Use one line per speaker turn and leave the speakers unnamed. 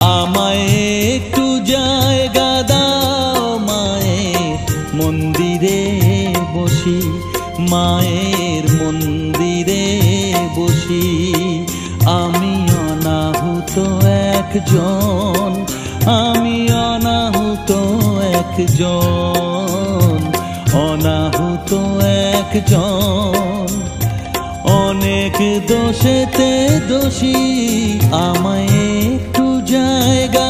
আমায় একটু জায়গা দাও মায়ের মন্দিরে বসি, মায়ের মন্দিরে বসি। আমি অনাহুত একজন, আমি অনাহুত একজন, অনাহুত একজন। অনেক দোষেতে দোষী, আমায় একটু জায়গা